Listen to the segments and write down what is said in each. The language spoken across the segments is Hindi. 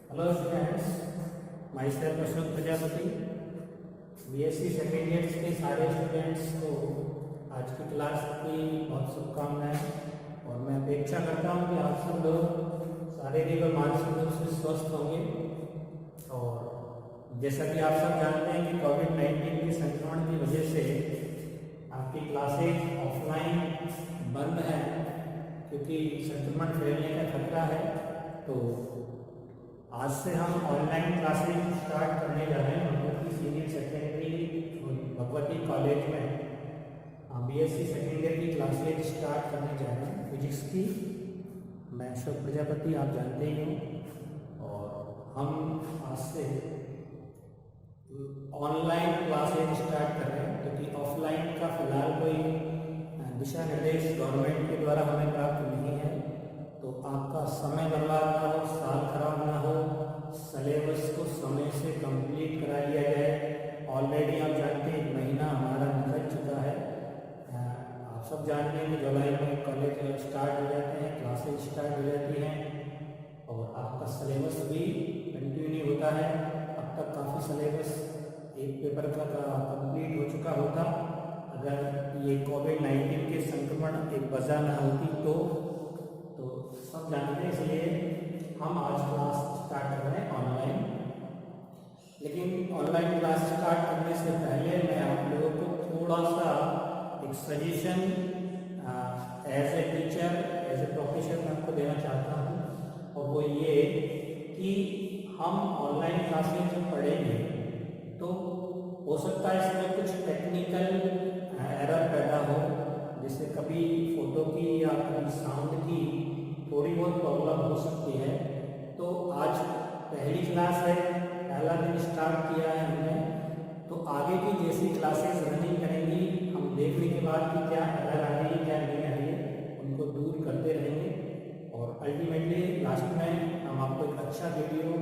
Hello students, my self Ashok Prajapati. BSc second year के सारे स्टूडेंट्स को आज की क्लास की बहुत शुभकामनाएं और मैं अपेक्षा करता हूं कि आप सब लोग शारीरिक और मानसिक रूप से स्वस्थ होंगे। और जैसा कि आप सब जानते हैं कि कोविड-19 के संक्रमण की वजह से आपकी क्लासेज ऑफलाइन बंद हैं क्योंकि संक्रमण फैलने का खतरा है। तो आज से हम ऑनलाइन क्लासेज स्टार्ट करने जा रहे हैं Bhagwati senior secondary Bhagwati college में बीएससी सेकेंड ईयर की क्लासेज स्टार्ट करने जा रहे हैं फिजिक्स की। मैं अशोक प्रजापति, आप जानते ही हैं। और हम आज से ऑनलाइन क्लासेज स्टार्ट कर रहे हैं क्योंकि ऑफलाइन का फिलहाल कोई दिशा निर्देश गवर्नमेंट के द्वारा हमें प्राप्त नहीं है। तो आपका समय बर्बाद ना हो, साल खराब ना हो, सिलेबस को समय से कंप्लीट करा लिया जाए। ऑलरेडी आप जानते हैं 1 महीना हमारा निकल चुका है। आप सब जानते हैं कि जुलाई में कॉलेज स्टार्ट हो जाते हैं, क्लासेज स्टार्ट हो जाती हैं और आपका सिलेबस भी कंटिन्यू होता है। अब तक काफ़ी सिलेबस एक पेपर का कंप्लीट हो चुका होता अगर ये कोविड-19 के संक्रमण एक वजह न होती तो सब जानते हैं। इसलिए हम आज क्लास स्टार्ट कर रहे हैं ऑनलाइन। लेकिन ऑनलाइन क्लास स्टार्ट करने से पहले मैं आप लोगों को थोड़ा सा एक suggestion as a teacher, as a professor मैं आपको देना चाहता हूँ। और वो ये कि हम ऑनलाइन क्लासेज जब पढ़ेंगे तो हो सकता है इसमें कुछ टेक्निकल एरर पैदा हो, जैसे कभी फोटो की या कभी साउंड की थोड़ी बहुत प्रॉब्लम हो सकती है। तो आज पहली क्लास है, पहला दिन स्टार्ट किया है हमने, तो आगे की जैसी क्लासेस रनिंग करेंगी हम देखने के बाद कि क्या एरर आ रही है क्या नहीं आ रही है उनको दूर करते रहेंगे। और अल्टीमेटली लास्ट में हम आपको एक अच्छा वीडियो,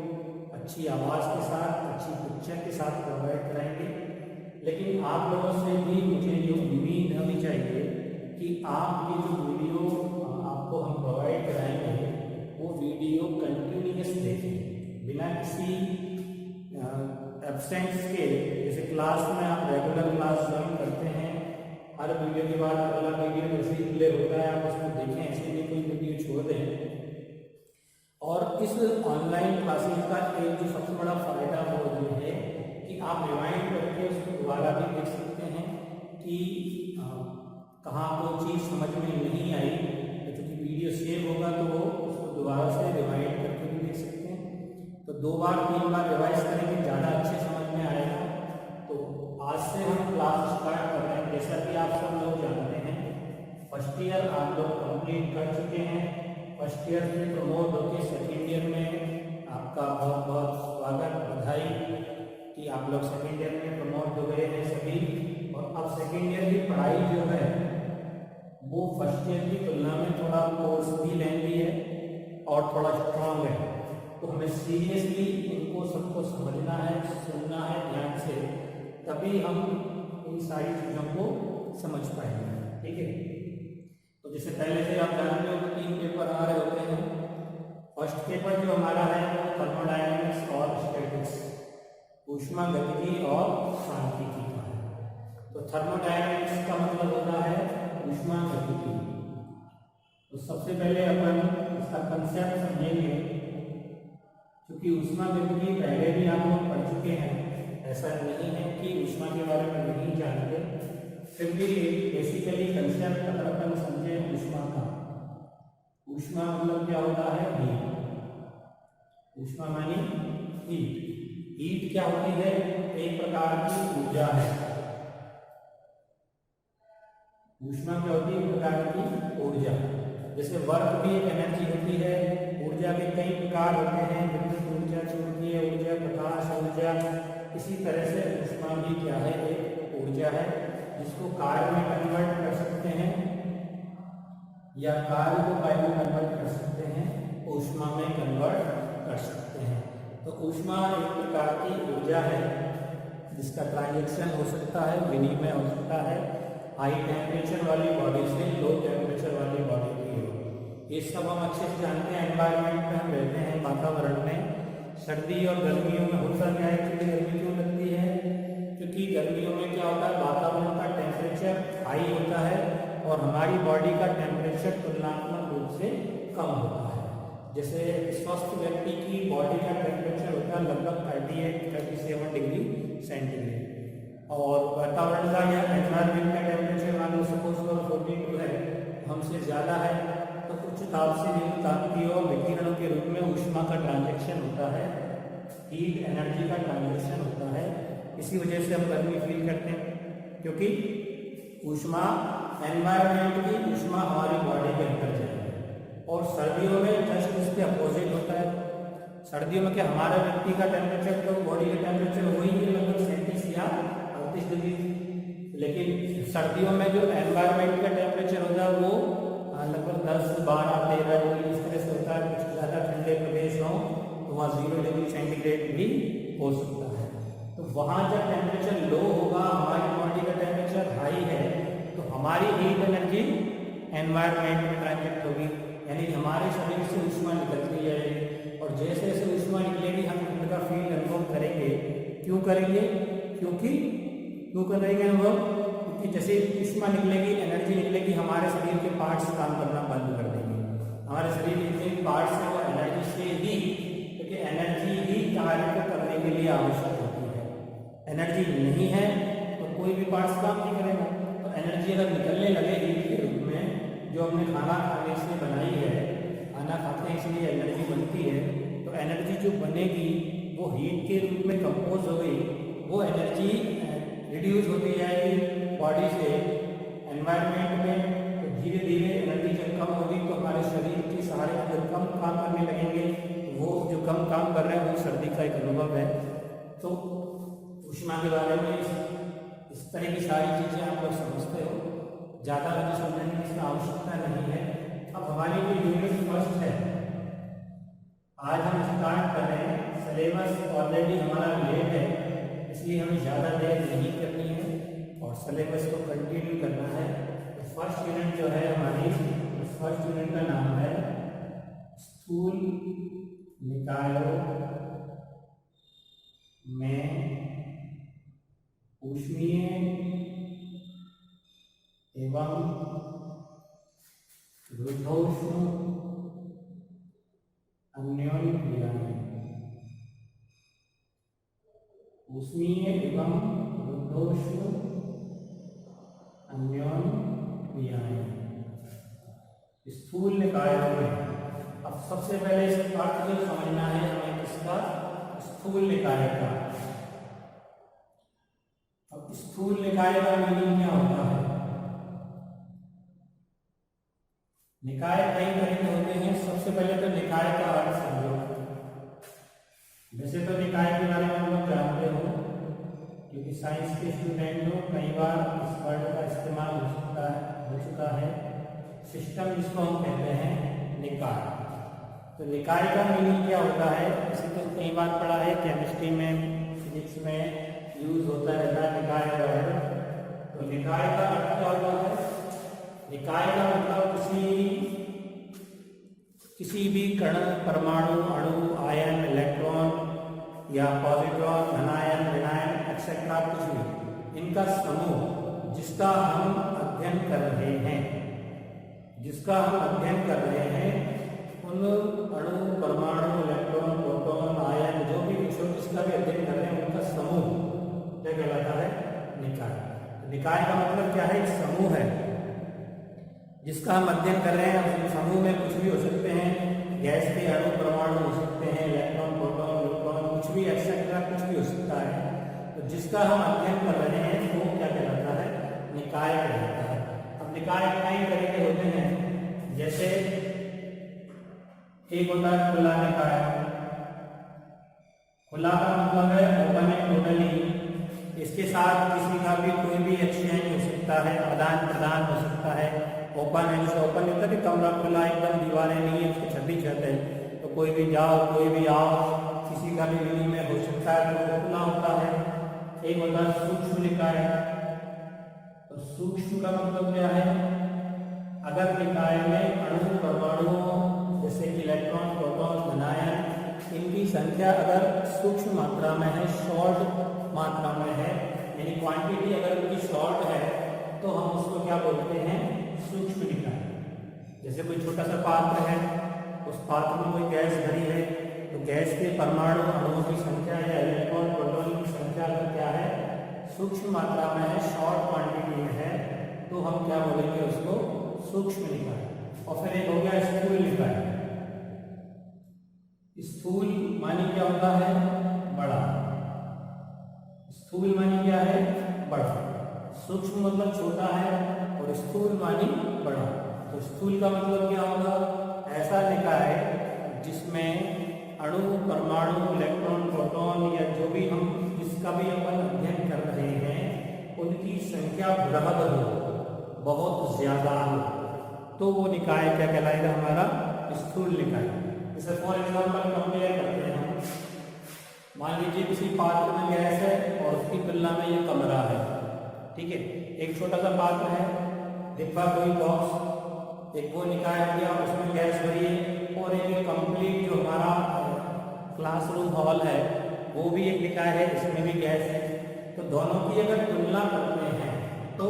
अच्छी आवाज़ के साथ, अच्छी पिक्चर के साथ प्रोवाइड कराएंगे। लेकिन आप लोगों से भी मुझे ये उम्मीद होनी चाहिए कि आप ये जो वीडियो आपको हम प्रोवाइड कराएंगे वो वीडियो कंटिन्यूअस देखें बिना किसी एब्सेंस के। जैसे क्लास में आप रेगुलर क्लास ज्वाइन करते हैं, हर वीडियो के बाद अगला वीडियो जैसे ही प्ले होता है आप उसको देखें, ऐसे भी कोई वीडियो छोड़ दें। और इस ऑनलाइन क्लासेस का एक जो सबसे बड़ा फ़ायदा वो ये है कि आप रिवाइंड करके उसको दोबारा भी देख सकते हैं कि कहाँ कोई चीज़ समझ में नहीं आई, क्योंकि वीडियो सेव होगा तो वो उसको दोबारा से रिवाइंड करके भी देख सकते हैं। तो 2 बार 3 बार रिवाइज करेंगे, ज़्यादा अच्छे समझ में आएगा। तो आज से हम क्लास स्टार्ट कर रहे हैं। जैसा कि आप सब लोग जानते हैं फर्स्ट ईयर आप लोग कंप्लीट कर चुके हैं। फर्स्ट ईयर से प्रमोट होकर सेकेंड ईयर में आपका बहुत बहुत स्वागत, बधाई कि आप लोग सेकेंड ईयर में प्रमोट हो गए हैं सभी। और अब सेकेंड ईयर की पढ़ाई जो है वो फर्स्ट ईयर की तुलना में थोड़ा कोर्स भी लेंदी है और थोड़ा स्ट्रांग है। तो हमें सीरियसली इनको सबको समझना है, सुनना है ध्यान से, तभी हम इन सारी चीज़ों को समझ पाएंगे। ठीक है, तो जैसे पहले से आप जानते हो 3 पेपर आ रहे होते हैं। फर्स्ट पेपर जो हमारा है वो थर्मोडायनेमिक्स और स्टैटिक्स, ऊष्मागतिकी और सांख्यिकी का है। तो थर्मोडायनेमिक्स का मतलब होता है ऊष्मागतिकी। तो सबसे पहले अपन इसका कंसेप्ट समझेंगे, क्योंकि ऊष्मागतिकी पहले भी आप लोग पढ़ चुके हैं, ऐसा नहीं है कि ऊष्मा के बारे में नहीं जानते। फिर भी बेसिकली कंसेप्ट अगर अपन समझे ऊष्मा का, ऊष्मा मतलब क्या होता है? हीट। ऊष्मा मानी हीट। हीट क्या होती है? एक प्रकार की ऊर्जा है। ऊष्मा क्या होती है? एक प्रकार की ऊर्जा। जैसे वर्क भी एक एनर्जी होती है, ऊर्जा के कई प्रकार होते हैं, विद्युत ऊर्जा, चुंबकीय ऊर्जा, प्रकाश ऊर्जा। इसी तरह से ऊष्मा भी क्या है? एक ऊर्जा है जिसको कार्य में कन्वर्ट कर सकते हैं या कार्य को काय में कन्वर्ट कर सकते हैं, ऊष्मा में कन्वर्ट कर सकते हैं। तो ऊष्मा एक प्रकार की ऊर्जा है जिसका ट्रांजैक्शन हो सकता है, विनिमय हो सकता है हाई टेम्परेचर वाली बॉडी से लो टेम्परेचर वाली बॉडी की हो। ये सब हम अच्छे से जानते हैं, एनवायरनमेंट में हम रहते हैं, वातावरण में, सर्दी और गर्मियों में होता क्या है, कि गर्मी क्यों लगती है, क्योंकि गर्मियों में क्या होता है, वातावरण का टेम्परेचर हाई होता है और हमारी बॉडी का टेम्परेचर तुलनात्मक रूप से कम होता है। जैसे स्वस्थ व्यक्ति की बॉडी का टेम्परेचर होता है लगभग 38-37 डिग्री सेंटीग्रेड और वातावरण का या एनवायरमेंट का टेम्परेचर मान लो सपोज 42 है, हमसे ज़्यादा है, तो उच्च ताप से निम्न ताप की ओर विकिरणों के रूप में ऊष्मा का ट्रांजैक्शन होता है, हीट एनर्जी का ट्रांजैक्शन होता है। इसी वजह से हम गर्मी फील करते हैं, क्योंकि ऊष्मा एनवायरमेंट की ऊष्मा हमारी बॉडी के अंदर जाती है। और सर्दियों में जस्ट इसके अपोजिट होता है। सर्दियों में क्या हमारा व्यक्ति का टेम्परेचर, तो बॉडी का टेम्परेचर वही है लगभग 37 या 38 डिग्री, लेकिन सर्दियों में जो एनवायरमेंट का टेम्परेचर होता है वो लगभग 10-12-13 डिग्री इस तरह से होता है। कुछ ज़्यादा ठंडे प्रदेश हों तो वहाँ 0 डिग्री सेंटीग्रेड भी हो सकता है। तो वहाँ जब टेम्परेचर लो होगा, हमारी बॉडी का टेम्परेचर हाई है, तो हमारी हीट एनर्जी एनवायरमेंट में ट्रांजिट होगी, यानी हमारे शरीर से ऊष्मा निकलती जाएगी और जैसे जैसे ऊष्मा निकलेगी हम ठंड का फील अनुभव करेंगे। क्यों करेंगे? क्यों करेंगे अनुभव? क्योंकि जैसे ऊष्मा निकलेगी, एनर्जी निकलेगी, हमारे शरीर के पार्ट्स काम करना बंद कर देंगे। हमारे शरीर के जितने पार्ट्स हैं वो एनर्जी से ही, क्योंकि एनर्जी ही कार्य को करने के लिए आवश्यक होती है। एनर्जी नहीं है तो कोई भी पार्ट्स काम नहीं करेगा। तो एनर्जी अगर निकलने लगे हीट के रूप में, जो हमने खाना खाने से बनाई है, खाना खाते हैं इसलिए एनर्जी बनती है, तो एनर्जी जो बनेगी वो हीट के रूप में कंपोज हो गई, वो एनर्जी रिड्यूस होती जाएगी बॉडी से एनवायरनमेंट में। तो धीरे धीरे एनर्जी जब कम होगी तो हमारे शरीर के सारे अंग कम काम करने लगेंगे। वो जो कम काम कर रहे हैं वो सर्दी का एक अनुभव है। तो ऊष्मा के बारे में इस तरह की सारी चीज़ें आप लोग समझते हो, ज़्यादा मुझे समझने की इसमें आवश्यकता नहीं है। अब हमारी जो यूनिट फर्स्ट है, आज हम स्टार्ट कर रहे हैं। सिलेबस ऑलरेडी हमारा लेट है, इसलिए हमें ज़्यादा देर नहीं करनी है और सिलेबस को कंटिन्यू करना है। तो फर्स्ट यूनिट जो है हमारी, फर्स्ट यूनिट का नाम है स्थूल निकायों में ऊष्मीय एवं रुद्धोष्ण अन्योन्य क्रियाएं। ऊष्मीय एवं रुद्धोष्ण अन्योन्य क्रियाएं स्थूल निकायों में। अब सबसे पहले इस अर्थ को समझना है हमें किसका, स्थूल निकाय का। अब स्थूल निकाय का मीनिंग क्या होता है? निकाय कई तरह के होते हैं। सबसे पहले तो निकाय का अर्थ समझो। वैसे तो निकाय के बारे में हम लोग जानते हो, क्योंकि साइंस के स्टूडेंट हो, कई बार इस वर्ड का इस्तेमाल हो चुका है। सिस्टम जिसको हम कहते हैं निकाय। तो निकाय का मीनिंग क्या होता है? इसे तो कई बार पढ़ा है, केमिस्ट्री में, फिजिक्स में यूज होता रहता है निकाय वर्ड। तो निकाय का अर्थ क्या होता है? निकाय का मतलब किसी भी कण, परमाणु, अणु, आयन, इलेक्ट्रॉन या पॉजिट्रॉन, धनायन, ऋणायन एक्सेट्रा, कुछ भी, इनका समूह जिसका हम अध्ययन कर रहे हैं, उन अणु, परमाणु, इलेक्ट्रॉन, प्रोटॉन, आयन, जो भी कुछ हो जिसका भी अध्ययन कर रहे हैं, उनका समूह क्या कहलाता है? निकाय। निकाय का मतलब क्या है? एक समूह है जिसका हम अध्ययन कर रहे हैं। उस समूह में कुछ भी हो सकते हैं, गैस के अणु, परमाणु हो सकते हैं, इलेक्ट्रॉन, प्रोटॉन, न्यूट्रॉन, कुछ भी एक्सेट्रा, कुछ भी हो सकता है। तो जिसका हम अध्ययन कर रहे हैं वो क्या कहलाता है? निकाय कहलाता है। अब निकाय कई तरह के होते हैं, जैसे एक होता है खुला निकाय। खुला का मतलब है ओपन एंड टोटली, इसके साथ किसी का भी कोई भी एक्सचेंज हो सकता है, आदान प्रदान हो सकता है। ओपन है, जैसे ओपन होता है कि कमरा खुला, एकदम दीवारें नहीं है, उसकी छत ही छत है, तो कोई भी जाओ, कोई भी आओ, किसी का भी विनिमय हो सकता है, तो वो खुला होता है। एक होता है सूक्ष्म निकाय। तो सूक्ष्म का मतलब क्या है? अगर निकाय में अणु, परमाणु जैसे कि इलेक्ट्रॉन, प्रोटॉन, धनायन इनकी संख्या अगर सूक्ष्म मात्रा में है, शॉर्ट मात्रा में है, यानी क्वांटिटी अगर इनकी शॉर्ट है तो हम उसको क्या बोलते हैं, सूक्ष्म निकाय। जैसे कोई छोटा सा पात्र है, उस पात्र में कोई गैस भरी है, तो गैस के परमाणु अणुओं की संख्या या इलेक्ट्रॉन प्रोटॉन की संख्या अगर क्या है, सूक्ष्म मात्रा में है, शॉर्ट क्वांटिटी में है, तो हम क्या बोलेंगे उसको, सूक्ष्म निकाय। और फिर एक हो गया स्थूल निकाय। स्थूल मानी क्या होता है, बड़ा। स्थूल मानी क्या है, बड़ा। सूक्ष्म मतलब छोटा है और स्थूल मानी बड़ा। तो स्थूल का मतलब क्या होगा, ऐसा निकाय जिसमें अणु, परमाणु, इलेक्ट्रॉन, प्रोटॉन या जो भी हम जिसका भी अपन अध्ययन कर रहे हैं उनकी संख्या बृहद हो, बहुत ज्यादा हो, तो वो निकाय क्या कहलाएगा, हमारा स्थूल निकाय। जैसे फॉर एग्जाम्पल कंपेयर करते हैं हम, मान लीजिए किसी पात्र में गैस है और उसकी तुलना में ये कमरा है, ठीक है। एक छोटा सा पात्र है, डिब्बा, कोई बॉक्स, एक वो निकाय हो गया, उसमें गैस भरी है, और एक कंप्लीट जो हमारा क्लासरूम हॉल है वो भी एक निकाय है, इसमें भी गैस है। तो दोनों की अगर तुलना करते हैं तो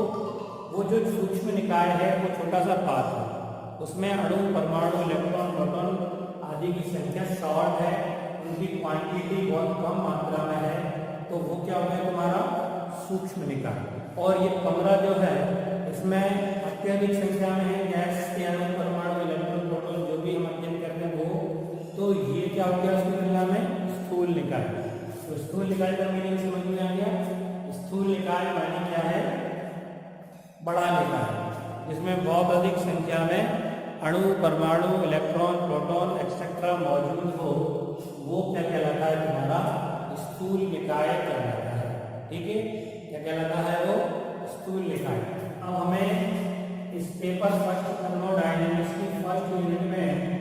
वो जो सूक्ष्म निकाय है वो छोटा सा पात्र, उसमें अणु, परमाणु, इलेक्ट्रॉन, प्रोटॉन आदि की संख्या शॉर्ट है, उनकी क्वांटिटी बहुत कम मात्रा में है, तो वो क्या हो गया तुम्हारा सूक्ष्म निकाय। और ये कमरा जो है इसमें अत्यधिक संख्या में है गैस के अणु, परमाणु, इलेक्ट्रॉन, प्रोटॉन जो भी हम अध्ययन करते हैं वो, तो ये क्या हो गया उसकी तुलना में स्थूल निकाय। तो स्थूल निकाय का मीनिंग समझ में आ गया। स्थूल निकाय माने क्या है, बड़ा निकाय, जिसमें बहुत अधिक संख्या में अणु, परमाणु, इलेक्ट्रॉन, प्रोटॉन एक्सेट्रा मौजूद हो, वो क्या कहलाता है, तुम्हारा स्थूल निकाय कहलाता है, ठीक है। क्या कहलाता है वो, स्थूल निकाय। अब हमें इस पेपर फर्स्ट थर्मोडायनेमिक्स की फर्स्ट यूनिट में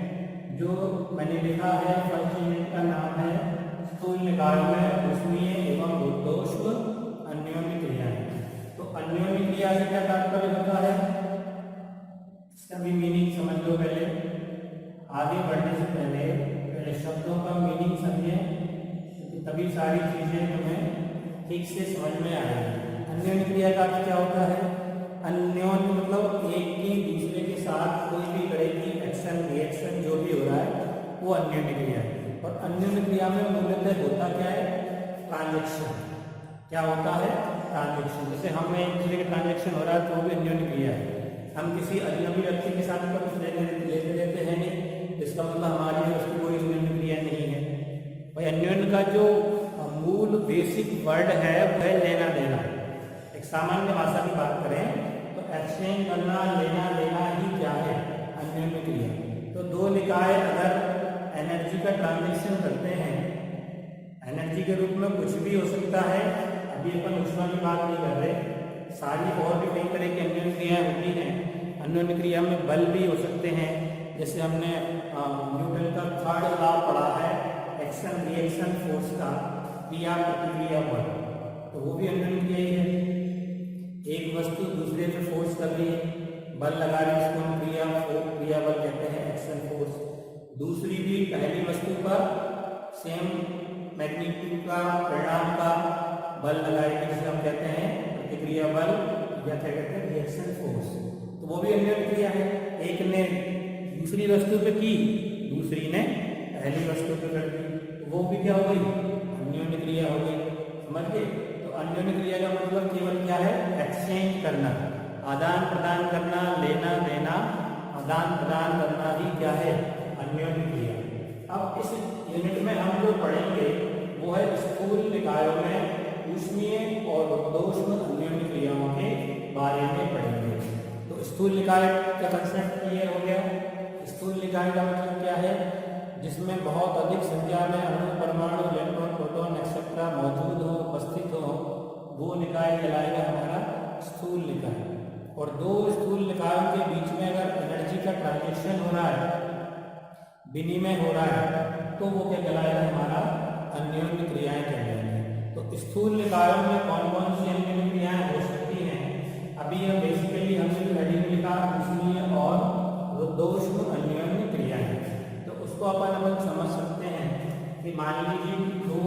जो मैंने लिखा है, फर्स्ट यूनिट का नाम है स्थूल निकाय में ऊष्मीय एवं रुद्धोष्म अन्योन्य क्रियाएं। तो अन्योन्य क्रिया से क्या तात्पर्य होता है, इसका भी मीनिंग समझ लो पहले। आगे बढ़ने से पहले शब्दों का मीनिंग समझें, क्योंकि तभी सारी चीजें तुम्हें ठीक से समझ में आएंगी। अन्योन्य क्रिया का अर्थ क्या होता है, अन्योन्य मतलब एक की दूसरे के साथ कोई भी तरह की एक्शन, रिएक्शन जो भी हो रहा है वो अन्योन्य क्रिया है। और अन्योन्य क्रिया में मूलतः होता क्या है, ट्रांजैक्शन। क्या होता है, ट्रांजैक्शन। जैसे हमें एक दूसरे का ट्रांजैक्शन हो रहा है तो वो भी अन्योन्य क्रिया है। हम किसी अजनबी व्यक्ति के साथ तो कुछ लेते देते हैं नहीं, इसका मतलब हमारी और उसकी कोई अन्योन्य क्रिया नहीं है भाई। अन्योन्य का जो मूल बेसिक वर्ड है वह लेना देना। एक सामान्य भाषा की बात करें तो एक्सचेंज करना, लेना देना ही क्या है, अन्योन्य क्रिया। तो दो निकाय अगर एनर्जी का ट्रांजैक्शन करते हैं, एनर्जी के रूप में कुछ भी हो सकता है, अभी अपन ऊष्मा की बात नहीं कर रहे, सारी और भी कई तरह की अन्योन्य क्रियाएं होती हैं। अन्योन्य क्रिया में बल भी हो सकते हैं, जैसे हमने न्यूटन का थर्ड लॉ पढ़ा है, एक्शन रिएक्शन फोर्स का, क्रिया प्रतिक्रिया बल, तो वो भी अन्योन्य क्रिया ही है। एक वस्तु दूसरे पे फोर्स कर रही है, बल लगा रही है, इसको हम क्रिया बल कहते हैं, एक्शन फोर्स। दूसरी भी पहली वस्तु पर सेम मैग्नीट्यूड का, परिणाम का बल लगाएगी, जिसे हम कहते हैं प्रतिक्रिया बल या क्या कहते हैं, रिएक्शन फोर्स। तो वो भी अन्योन्य क्रिया है। एक ने दूसरी वस्तु पे की, दूसरी ने पहली वस्तु पे कर दी, तो वो भी क्या हो गई, अन्योन्य क्रिया हो गई। समझ गए। तो अन्योन्य क्रिया का मतलब केवल क्या है, एक्सचेंज करना, आदान प्रदान करना, लेना देना, आदान प्रदान करना ही क्या है, अन्योन्य क्रिया। अब इस यूनिट में हम जो पढ़ेंगे वो है स्थूल निकायों में ऊष्मीय और रुद्धोष्म अन्योन्य क्रियाओं के बारे में पढ़ेंगे। तो स्थूल निकाय का कंसेप्ट क्लियर हो गया। स्थूल निकाय का मतलब क्या है, जिसमें बहुत अधिक संख्या में अणु, परमाणु, इलेक्ट्रॉन, प्रोटॉन एक्सेट्रा मौजूद हो, उपस्थित हो, वो निकाय कहलाएगा हमारा स्थूल निकाय। और दो स्थूल निकायों के बीच में अगर एनर्जी का ट्रांजैक्शन हो रहा है, विनिमय हो रहा है, तो वो क्या कहलाएगा, हमारा अन्योन्य क्रियाएं कहलाएंगे। तो स्थूल निकायों में कौन कौन सी अन्योन्य क्रियाएं हो सकती हैं, अभी यह बेसिकली हमने जो हेडिंग लिखा ऊष्मीय और रुद्धोष्म अन्योन्य क्रियाएं, तो उसको अपन समझ सकते हैं कि मान लीजिए कि दो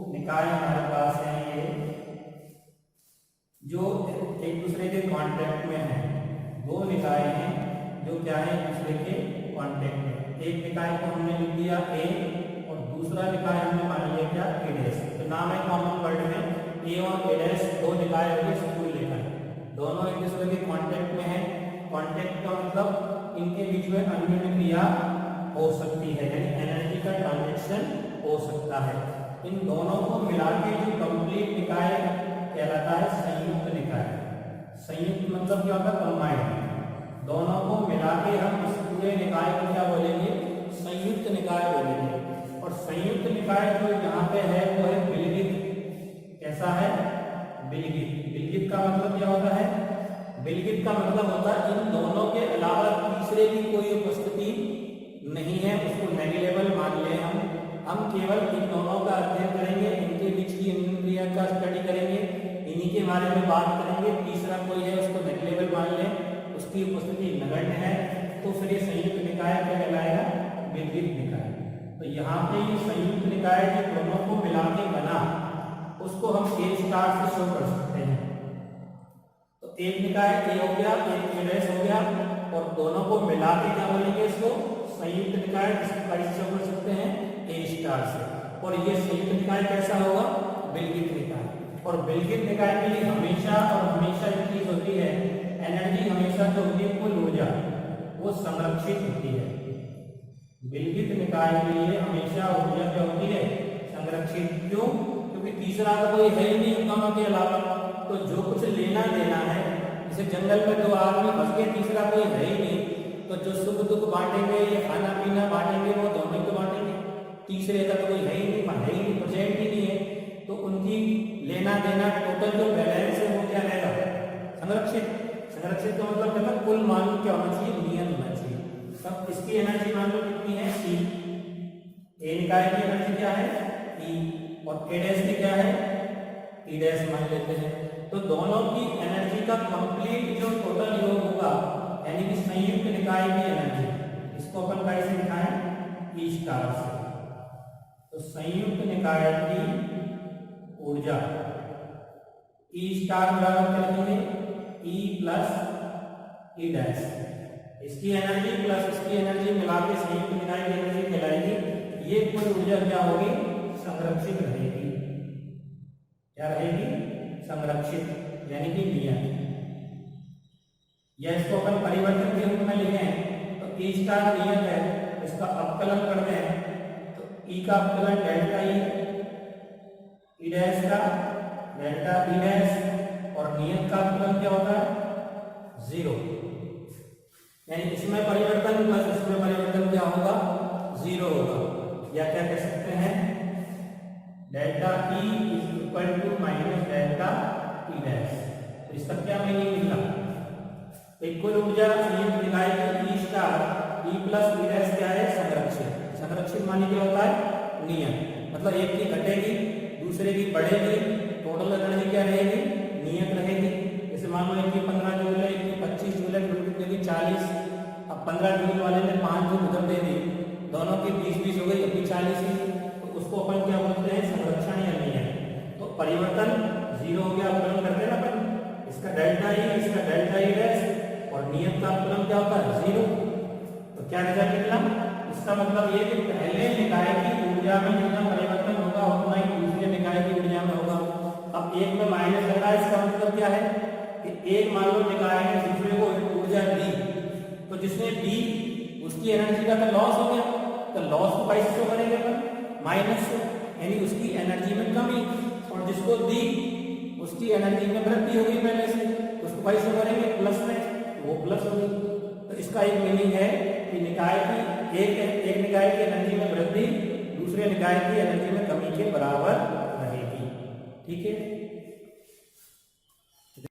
निकाय हमारे पास हैं, ये जो एक दूसरे के कांटेक्ट में है। दो निकाय हैं जो क्या है, एक दूसरे के कांटेक्ट में। एक निकाय को हमने लिख दिया ए और दूसरा निकाय हमने मान लिया क्या, ए डैश। तो नाम है कॉमन वर्ड में ए और ए डैश, दो निकाय हो गए स्थूल निकाय। दोनों एक दूसरे के कांटेक्ट में है। कांटेक्ट का मतलब इनके बीच में अन्योन्य क्रिया हो सकती है, यानी एनर्जी का ट्रांजैक्शन हो सकता है। इन दोनों को मिला के जो कंप्लीट निकाय कहलाता है संयुक्त निकाय। संयुक्त मतलब क्या होता है, कंबाइंड। दोनों को मिला के हम इस पूरे निकाय को क्या बोलेंगे, संयुक्त निकाय बोलेंगे। और संयुक्त निकाय जो यहाँ पे है वो है विलगित। कैसा है, विलगित। विलगित का मतलब क्या होता है, विलगित का मतलब होता है इन दोनों के अलावा तीसरे की कोई उपस्थिति नहीं है, उसको नेग्लिजिबल मान ले हम केवल इन दोनों का अध्ययन करेंगे, इनके बीच की क्रिया का स्टडी करेंगे, इन्हीं के बारे में बात करेंगे। तीसरा कोई है उसको नेग्लिजिबल मान ले, उसकी उपस्थिति नगण्य है, तो फिर ये संयुक्त निकाय क्या कहलाएगा, विलगित निकाय। तो यहाँ पे ये संयुक्त निकाय जो दोनों को मिला के बना, उसको हम ए स्टार से शो कर सकते हैं। तो एक निकाय ए हो गया, एक ए डैश हो गया, और दोनों को मिला के क्या बोलेंगे, इसको संयुक्त निकाय कैसे शो कर सकते हैं, ए स्टार से। और ये संयुक्त निकाय कैसा होगा, विलगित निकाय। और विलगित निकाय के लिए हमेशा और हमेशा एक चीज होती है, एनर्जी हमेशा जो होती है, कुल ऊर्जा वो संरक्षित होती है। विलगित निकाय के लिए हमेशा ऊर्जा क्या होती है, संरक्षित। क्यों, क्योंकि तीसरा तो कोई है ही नहीं दोनों के अलावा। तो जो कुछ लेना देना है, जैसे जंगल में दो आदमी फंस गए, तीसरा कोई है ही नहीं, तो जो सुख दुख बांटेंगे या खाना पीना बांटेंगे वो दोनों को बांटेंगे। तीसरे का तो कोई है ही नहीं, प्रेजेंट ही नहीं है, तो उनकी लेना देना टोटल जो बैलेंस है वो क्या रहेगा, संरक्षित। संरक्षित का मतलब क्या, कुल मान क्या होना चाहिए, नियत होना चाहिए। तब इसकी एनर्जी मान लो कितनी है, ई। ए निकाय की एनर्जी क्या है, ई, और ए डैश की क्या है, ई डैश मान लेते हैं। तो दोनों की एनर्जी का कंप्लीट जो टोटल योग होगा, यानी कि संयुक्त निकाय की एनर्जी, इसको अपन कैसे दिखाएं, ई स्टार से। तो संयुक्त निकाय की ऊर्जा ई स्टार बराबर क्या लिखेंगे, ई प्लस ई डैश। इसकी एनर्जी प्लस इसकी एनर्जी मिला के संयुक्त निकाय की एनर्जी कहलाएगी। ये कुल ऊर्जा क्या होगी, संरक्षित रहेगी। क्या रहेगी, संरक्षित, यानी कि नियत। या इसको अपन परिवर्तन के रूप में लिखें तो ई स्टार नियत है, इसका अवकलन कर दें तो ई का अवकलन डेल्टा ई डैश का डेल्टा ई डैश, और नियत का अवकलन क्या होता है, 0। यानी इसमें परिवर्तन प्लस इसमें परिवर्तन क्या होगा, 0 होगा। या क्या कह सकते हैं, delta E is equal to minus delta E dash. तो इसका क्या मीनिंग निकला, कुल ऊर्जा संयुक्त निकाय की E star E plus E dash क्या है, संरक्षित। संरक्षित मानी क्या होता है, नियत। मतलब एक की घटेगी दूसरे की बढ़ेगी, टोटल एनर्जी क्या रहेगी, नियत रहेगी। जैसे मान लो एक की 15 जूल है, एक की 25 जूल है, टोटल की 40। अब 15 जूल वाले ने 5 जूल उधर दे दी, दोनों की 20-20 हो गई, अभी 40 ही। तो उसको अपन क्या बोलते हैं, संरक्षण या नियत। तो परिवर्तन 0 हो गया, अवकलन करते हैं अपन, इसका डेल्टा ई, इसका डेल्टा ई डैश, और नियत का अवकलन क्या होता है, 0। तो क्या रिजल्ट निकला, इसका मतलब ये कि पहले निकाय की ऊर्जा में जितना परिवर्तन होगा उतना ही दूसरे निकाय की ऊर्जा में होगा। अब एक में माइनस लग रहा है, इसका मतलब क्या है कि एक मान लो निकाय ने दूसरे को ऊर्जा दी, तो जिसने दी उसकी एनर्जी का तो लॉस हो गया, तो लॉस को कैसे शो करेंगे अपन, माइनस से, यानी उसकी एनर्जी में कमी। और जिसको दी उसकी एनर्जी में वृद्धि हो गई पहले से, उसको कैसे करेंगे, प्लस में, वो प्लस हो गई। तो इसका एक मीनिंग है कि निकाय की एक निकाय की एनर्जी में वृद्धि दूसरे निकाय की एनर्जी में कमी के बराबर रहेगी। ठीक है।